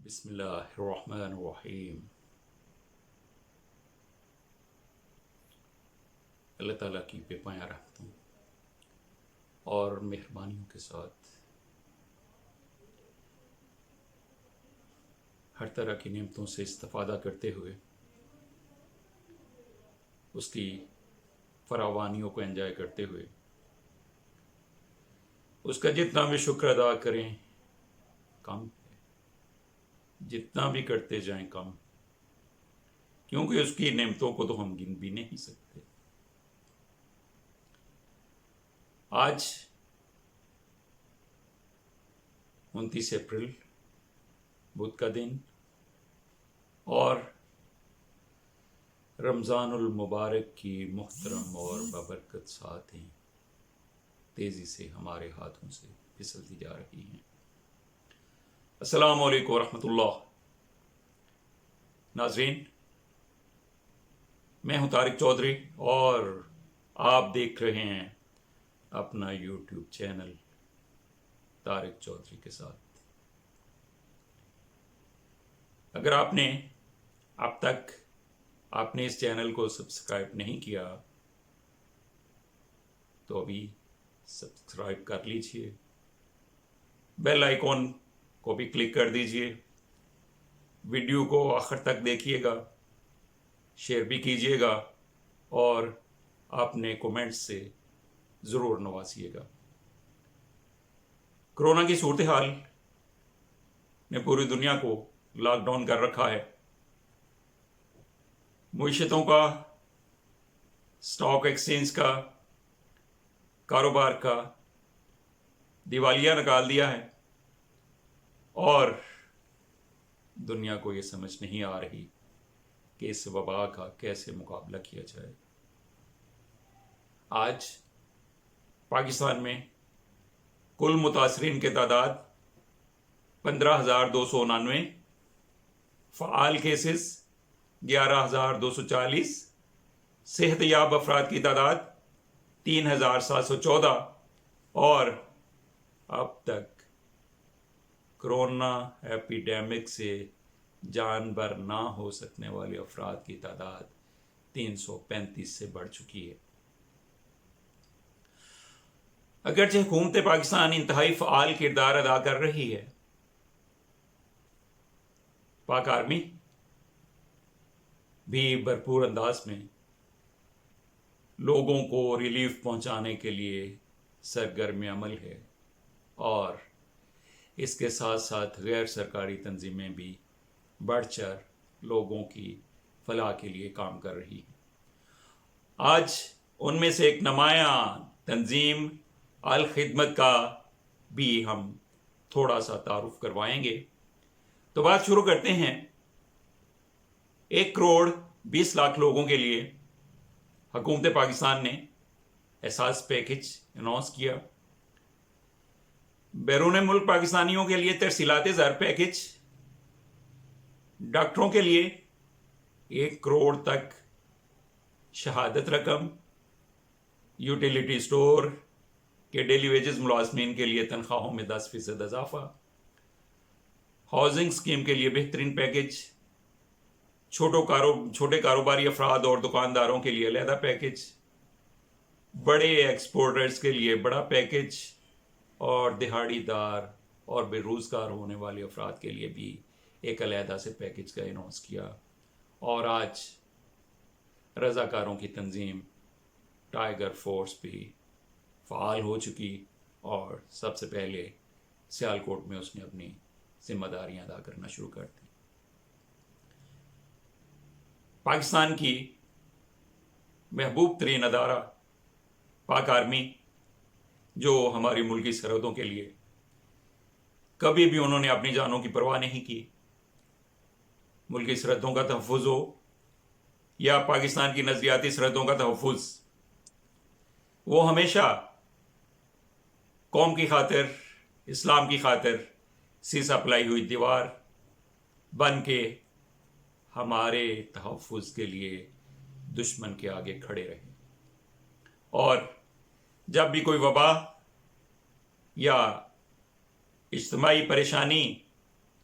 بسم اللہ الرحمن الرحیم۔ اللہ تعالیٰ کی بے پناہ رحمتوں اور مہربانیوں کے ساتھ ہر طرح کی نعمتوں سے استفادہ کرتے ہوئے اس کی فراوانیوں کو انجوائے کرتے ہوئے اس کا جتنا بھی شکر ادا کریں کم ہے، جتنا بھی کرتے جائیں کم، کیونکہ اس کی نعمتوں کو تو ہم گن بھی نہیں سکتے۔ آج 29 اپریل بدھ کا دن اور رمضان المبارک کی محترم اور بابرکت ساعتیں تیزی سے ہمارے ہاتھوں سے پھسلتی جا رہی ہیں۔ السلام علیکم ورحمۃ اللہ۔ ناظرین، میں ہوں طارق چودھری اور آپ دیکھ رہے ہیں اپنا یوٹیوب چینل طارق چودھری کے ساتھ۔ اگر آپ نے اب تک اپنے اس چینل کو سبسکرائب نہیں کیا تو ابھی سبسکرائب کر لیجئے، بیل آئیکن کو بھی کلک کر دیجئے، ویڈیو کو آخر تک دیکھیے گا، شیئر بھی کیجیے گا اور اپنے کومنٹ سے ضرور نوازیے گا۔ کرونا کی صورتحال نے پوری دنیا کو لاک ڈاؤن کر رکھا ہے۔ معیشتوں کا، سٹاک ایکسچینج کا، کاروبار کا دیوالیہ نکال دیا ہے اور دنیا کو یہ سمجھ نہیں آ رہی کہ اس وبا کا کیسے مقابلہ کیا جائے۔ آج پاکستان میں کل متاثرین کی تعداد 15,299، فعال کیسز 11,240، صحت یاب افراد کی تعداد 3,714 اور اب تک کرونا ایپیڈیمک سے جان بر نہ ہو سکنے والے افراد کی تعداد 335 سے بڑھ چکی ہے۔ اگرچہ حکومت پاکستان انتہائی فعال کردار ادا کر رہی ہے، پاک آرمی بھی بھرپور انداز میں لوگوں کو ریلیف پہنچانے کے لیے سرگرم عمل ہے اور اس کے ساتھ ساتھ غیر سرکاری تنظیمیں بھی بڑھ چڑھ لوگوں کی فلاح کے لیے کام کر رہی ہیں۔ آج ان میں سے ایک نمایاں تنظیم الخدمت کا بھی ہم تھوڑا سا تعارف کروائیں گے۔ تو بات شروع کرتے ہیں۔ 1,20,00,000 لوگوں کے لیے حکومت پاکستان نے احساس پیکج اناؤنس کیا۔ بیرون ملک پاکستانیوں کے لیے ترسیلات زر پیکج، ڈاکٹروں کے لیے 1 کروڑ تک شہادت رقم، یوٹیلیٹی سٹور کے ڈیلی ویجز ملازمین کے لیے تنخواہوں میں 10% اضافہ، ہاؤسنگ اسکیم کے لیے بہترین پیکج، چھوٹے کاروباری افراد اور دکانداروں کے لیے علیحدہ پیکج، بڑے ایکسپورٹرز کے لیے بڑا پیکج اور دہاڑی دار اور بے روزگار ہونے والے افراد کے لیے بھی ایک علیحدہ سے پیکج کا اناؤنس کیا۔ اور آج رضاکاروں کی تنظیم ٹائیگر فورس بھی فعال ہو چکی اور سب سے پہلے سیالکوٹ میں اس نے اپنی ذمہ داریاں ادا کرنا شروع کر دی۔ پاکستان کی محبوب ترین ادارہ پاک آرمی، جو ہماری ملکی سرحدوں کے لیے کبھی بھی انہوں نے اپنی جانوں کی پرواہ نہیں کی، ملکی سرحدوں کا تحفظ ہو یا پاکستان کی نظریاتی سرحدوں کا تحفظ، وہ ہمیشہ قوم کی خاطر، اسلام کی خاطر سیسا پلائی ہوئی دیوار بن کے ہمارے تحفظ کے لیے دشمن کے آگے کھڑے رہے۔ اور جب بھی کوئی وبا یا اجتماعی پریشانی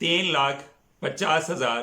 3,50,000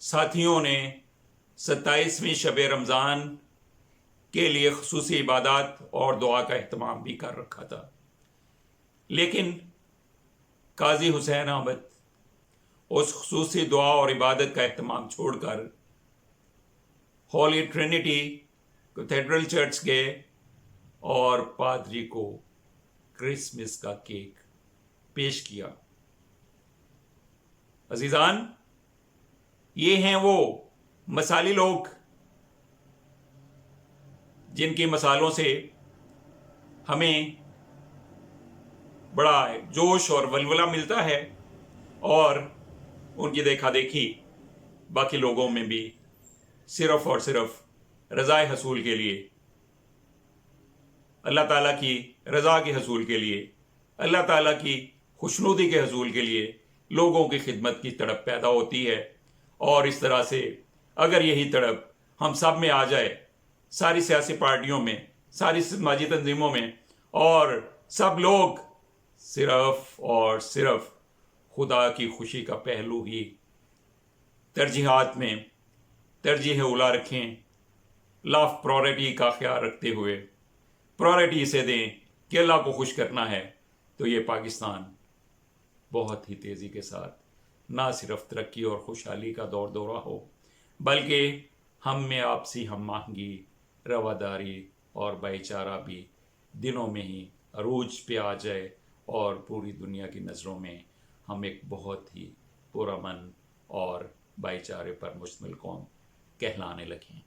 ساتھیوں نے 27ویں شب رمضان کے لیے خصوصی عبادات اور دعا کا اہتمام بھی کر رکھا تھا، لیکن قاضی حسین احمد اس خصوصی دعا اور عبادت کا اہتمام چھوڑ کر ہولی ٹرینٹی کیتھیڈرل چرچ گئے اور پادری کو کرسمس کا کیک پیش کیا۔ عزیزان، یہ ہیں وہ مثالی لوگ جن کی مثالوں سے ہمیں بڑا جوش اور ولولہ ملتا ہے، اور ان کی دیکھا دیکھی باقی لوگوں میں بھی صرف اور صرف رضا حصول کے لیے، اللہ تعالیٰ کی رضا کے حصول کے لیے، اللہ تعالیٰ کی خوشنودی کے حصول کے لیے لوگوں کی خدمت کی تڑپ پیدا ہوتی ہے۔ اور اس طرح سے اگر یہی تڑپ ہم سب میں آ جائے، ساری سیاسی پارٹیوں میں، ساری سماجی تنظیموں میں، اور سب لوگ صرف اور صرف خدا کی خوشی کا پہلو ہی ترجیحات میں ترجیح اولا رکھیں، لاف پرائورٹی کا خیال رکھتے ہوئے پرائورٹی اسے دیں کہ اللہ کو خوش کرنا ہے، تو یہ پاکستان بہت ہی تیزی کے ساتھ نہ صرف ترقی اور خوشحالی کا دور دورہ ہو، بلکہ ہم میں آپسی ہم آہنگی، رواداری اور بھائی چارہ بھی دنوں میں ہی عروج پہ آ جائے، اور پوری دنیا کی نظروں میں ہم ایک بہت ہی پرامن اور بھائی چارے پر مشتمل قوم کہلانے لگیں۔